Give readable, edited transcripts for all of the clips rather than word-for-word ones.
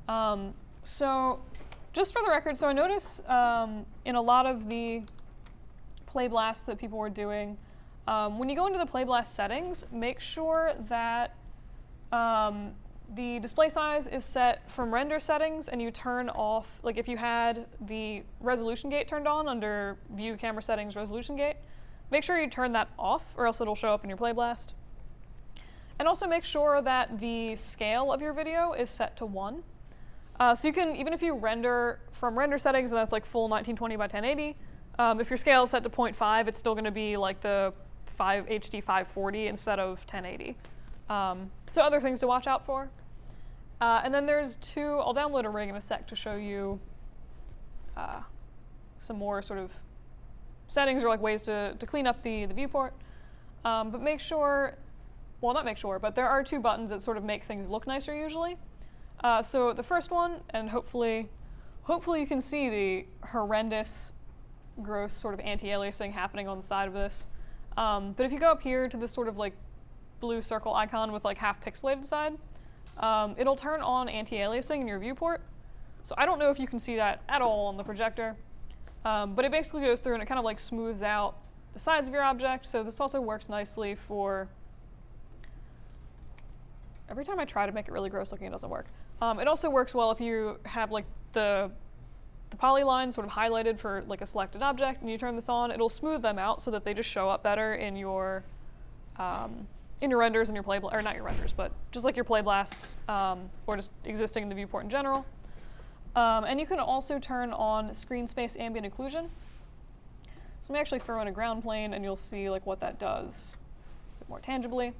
So just for the record, so I notice in a lot of the Playblasts that people were doing, when you go into the Playblast settings, make sure that the display size is set from render settings and you turn off, like if you had the resolution gate turned on under view camera settings resolution gate, make sure you turn that off or else it'll show up in your Playblast. And also make sure that the scale of your video is set to 1. So you can, even if you render from render settings and that's like full 1920 by 1080, if your scale is set to 0.5, it's still going to be like the HD 540 instead of 1080. So other things to watch out for. And then there's I'll download a rig in a sec to show you some more sort of settings or like ways to clean up the viewport. But make sure, well, not make sure, but there are 2 buttons that sort of make things look nicer usually. So the first one, and hopefully you can see the horrendous, gross sort of anti-aliasing happening on the side of this. But if you go up here to this sort of like blue circle icon with like half pixelated side, it'll turn on anti-aliasing in your viewport. So I don't know if you can see that at all on the projector, but it basically goes through and it kind of like smooths out the sides of your object. So this also works nicely for, every time I try to make it really gross looking, it doesn't work. It also works well if you have like the polyline sort of highlighted for like a selected object and you turn this on, it'll smooth them out so that they just show up better in your renders and your or not your renders, but just like your Playblasts or just existing in the viewport in general. And you can also turn on screen space ambient occlusion. So let me actually throw in a ground plane and you'll see like what that does a bit more tangibly.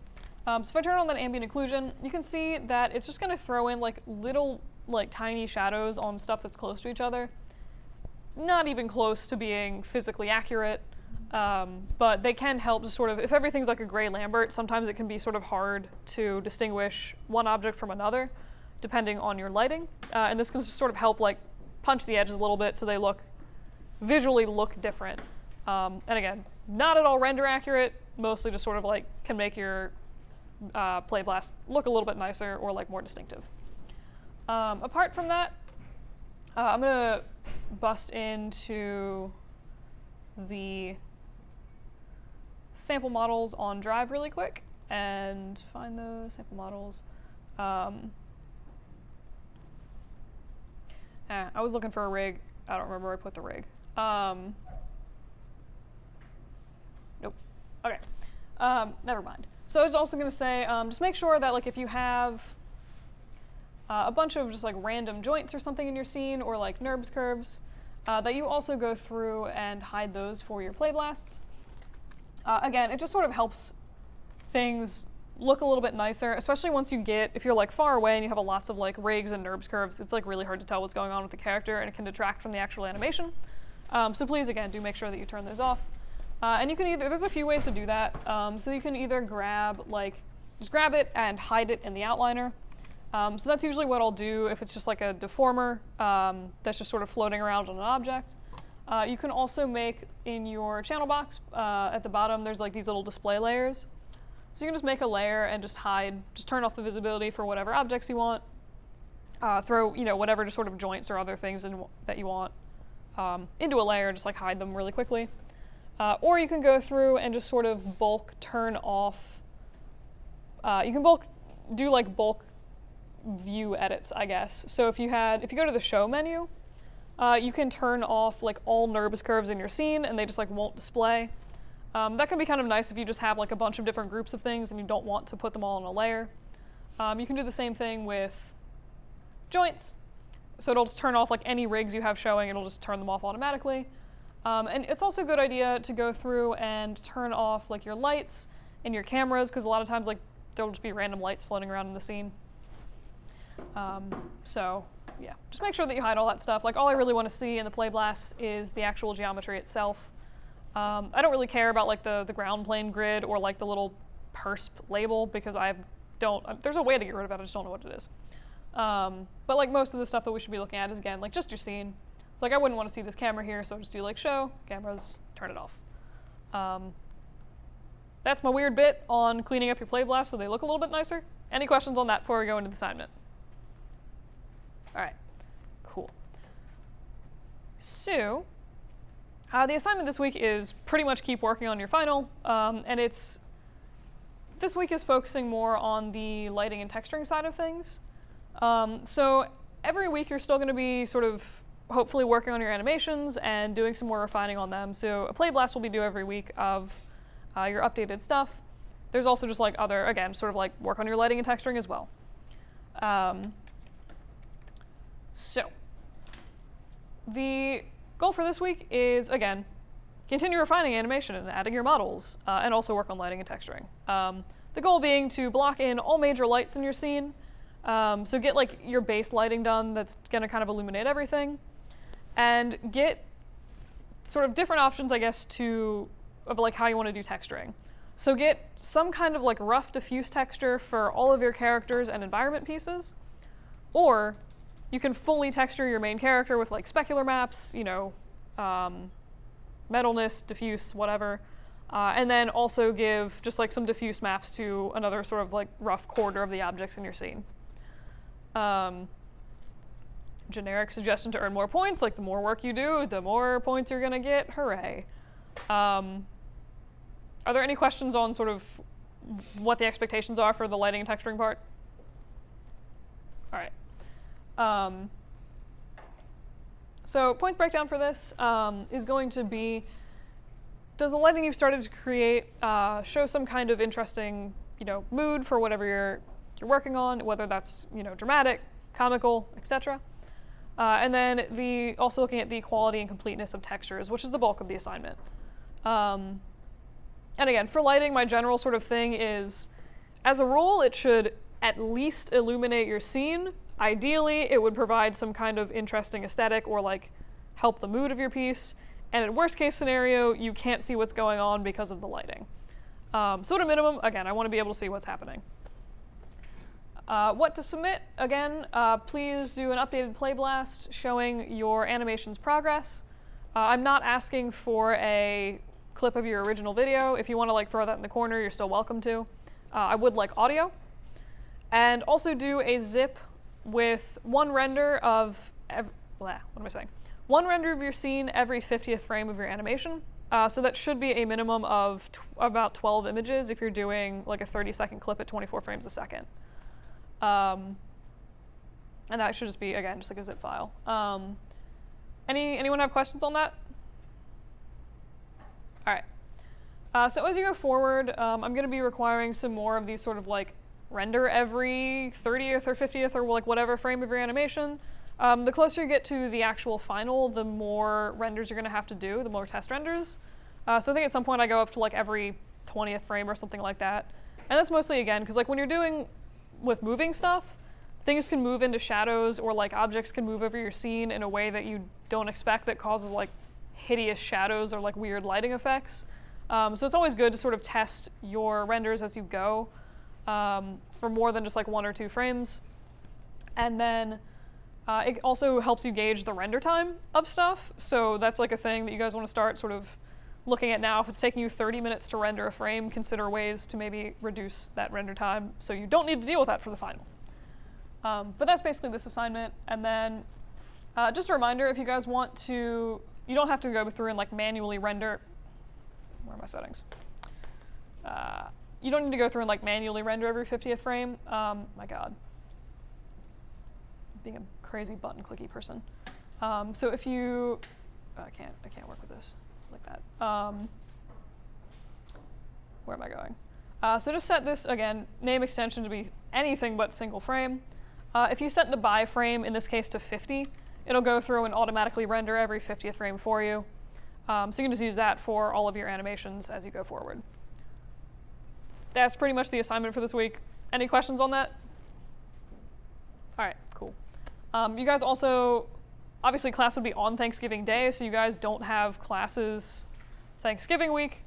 So if I turn on that ambient occlusion, you can see that it's just going to throw in like little like tiny shadows on stuff that's close to each other. Not even close to being physically accurate, but they can help to sort of, if everything's like a gray Lambert, sometimes it can be sort of hard to distinguish one object from another, depending on your lighting. And this can just sort of help like punch the edges a little bit so they visually look different. And again, not at all render accurate, mostly just sort of like can make your Playblast look a little bit nicer or like more distinctive. Apart from that, I'm going to bust into the sample models on Drive really quick and find those sample models. I was looking for a rig. I don't remember where I put the rig. Nope. Okay. Never mind. So I was also going to say, just make sure that like if you have a bunch of just like random joints or something in your scene or like NURBS curves, that you also go through and hide those for your Playblasts. Again, it just sort of helps things look a little bit nicer, especially once you get, if you're like far away and you have lots of like rigs and NURBS curves, it's like really hard to tell what's going on with the character and it can detract from the actual animation. So please, again, do make sure that you turn those off. And you can there's a few ways to do that. So you can either just grab it and hide it in the outliner. So that's usually what I'll do if it's just like a deformer that's just sort of floating around on an object. You can also make in your channel box at the bottom, there's like these little display layers. So you can just make a layer and just turn off the visibility for whatever objects you want. Throw, whatever just sort of joints or other things that you want into a layer, just like hide them really quickly. Or you can go through and just sort of bulk turn off. You can do like bulk view edits, I guess. So if you go to the show menu, you can turn off like all NURBS curves in your scene and they just like won't display. That can be kind of nice if you just have like a bunch of different groups of things and you don't want to put them all in a layer. You can do the same thing with joints. So it'll just turn off like any rigs you have showing, it'll just turn them off automatically. And it's also a good idea to go through and turn off like your lights and your cameras, because a lot of times like there'll just be random lights floating around in the scene. So yeah, just make sure that you hide all that stuff. Like all I really want to see in the Playblast is the actual geometry itself. I don't really care about like the ground plane grid or like the little persp label, because there's a way to get rid of it, I just don't know what it is. But like most of the stuff that we should be looking at is, again, like just your scene. It's like I wouldn't want to see this camera here, so I'll just do like show, cameras, turn it off. That's my weird bit on cleaning up your Playblast so they look a little bit nicer. Any questions on that before we go into the assignment? All right, cool. So the assignment this week is pretty much keep working on your final, and this week is focusing more on the lighting and texturing side of things. So every week you're still going to be sort of hopefully working on your animations and doing some more refining on them. So a Playblast will be due every week of your updated stuff. There's also just like other, again, sort of like work on your lighting and texturing as well. So the goal for this week is, again, continue refining animation and adding your models, and also work on lighting and texturing. The goal being to block in all major lights in your scene. So get like your base lighting done that's gonna kind of illuminate everything, and get sort of different options, I guess, of like how you want to do texturing. So get some kind of like rough diffuse texture for all of your characters and environment pieces, or you can fully texture your main character with like specular maps, you know, metalness, diffuse, whatever, and then also give just like some diffuse maps to another sort of like rough quarter of the objects in your scene. Generic suggestion to earn more points, like the more work you do, the more points you're gonna get, hooray. Are there any questions on sort of what the expectations are for the lighting and texturing part? All right. So points breakdown for this is going to be, does the lighting you've started to create show some kind of interesting, you know, mood for whatever you're working on, whether that's, you know, dramatic, comical, etc. And then also looking at the quality and completeness of textures, which is the bulk of the assignment. And again, for lighting, my general sort of thing is, as a rule, it should at least illuminate your scene. Ideally, it would provide some kind of interesting aesthetic or like help the mood of your piece. And in worst case scenario, you can't see what's going on because of the lighting. So at a minimum, again, I want to be able to see what's happening. What to submit? Again, please do an updated Playblast showing your animation's progress. I'm not asking for a clip of your original video. If you want to like throw that in the corner, you're still welcome to. I would like audio. And also do a zip with one render of one render of your scene every 50th frame of your animation. So that should be a minimum of about 12 images if you're doing like a 30-second clip at 24 frames a second. And that should just be, again, just like a zip file. Anyone have questions on that? All right. So as you go forward, I'm going to be requiring some more of these sort of like render every 30th or 50th or like whatever frame of your animation. The closer you get to the actual final, the more renders you're going to have to do, the more test renders. So I think at some point I go up to like every 20th frame or something like that. And that's mostly, again, because like when you're doing with moving stuff, things can move into shadows or like objects can move over your scene in a way that you don't expect that causes like hideous shadows or like weird lighting effects. So it's always good to sort of test your renders as you go for more than just like 1 or 2 frames. And then it also helps you gauge the render time of stuff. So that's like a thing that you guys want to start sort of looking at now. If it's taking you 30 minutes to render a frame, consider ways to maybe reduce that render time so you don't need to deal with that for the final. But that's basically this assignment. And then just a reminder, if you guys want to, you don't have to go through and like manually render. Where are my settings? You don't need to go through and like manually render every 50th frame. My God. Being a crazy button clicky person. So if you, I can't work with this like that. Where am I going? So just set this, again, name extension to be anything but single frame. If you set the by frame, in this case to 50, it'll go through and automatically render every 50th frame for you. So you can just use that for all of your animations as you go forward. That's pretty much the assignment for this week. Any questions on that? All right, cool. You guys also, obviously class would be on Thanksgiving Day, so you guys don't have classes Thanksgiving week.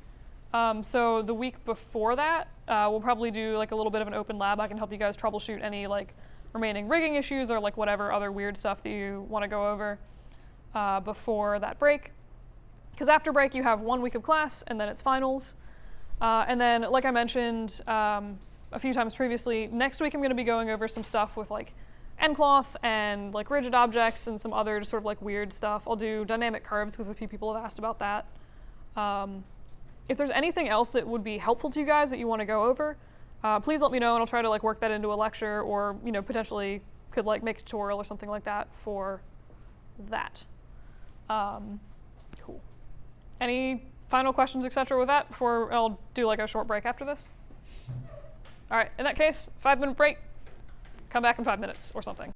So the week before that, we'll probably do like a little bit of an open lab. I can help you guys troubleshoot any like remaining rigging issues or like whatever other weird stuff that you want to go over before that break. Because after break, you have 1 week of class, and then it's finals. And then, like I mentioned a few times previously, next week I'm going to be going over some stuff with like end cloth and like rigid objects and some other just sort of like weird stuff. I'll do dynamic curves because a few people have asked about that. If there's anything else that would be helpful to you guys that you want to go over, please let me know and I'll try to like work that into a lecture, or potentially could like make a tutorial or something like that for that. Cool. Any final questions, etc. with that before I'll do like a short break after this? All right, in that case, 5-minute break. Come back in 5 minutes or something.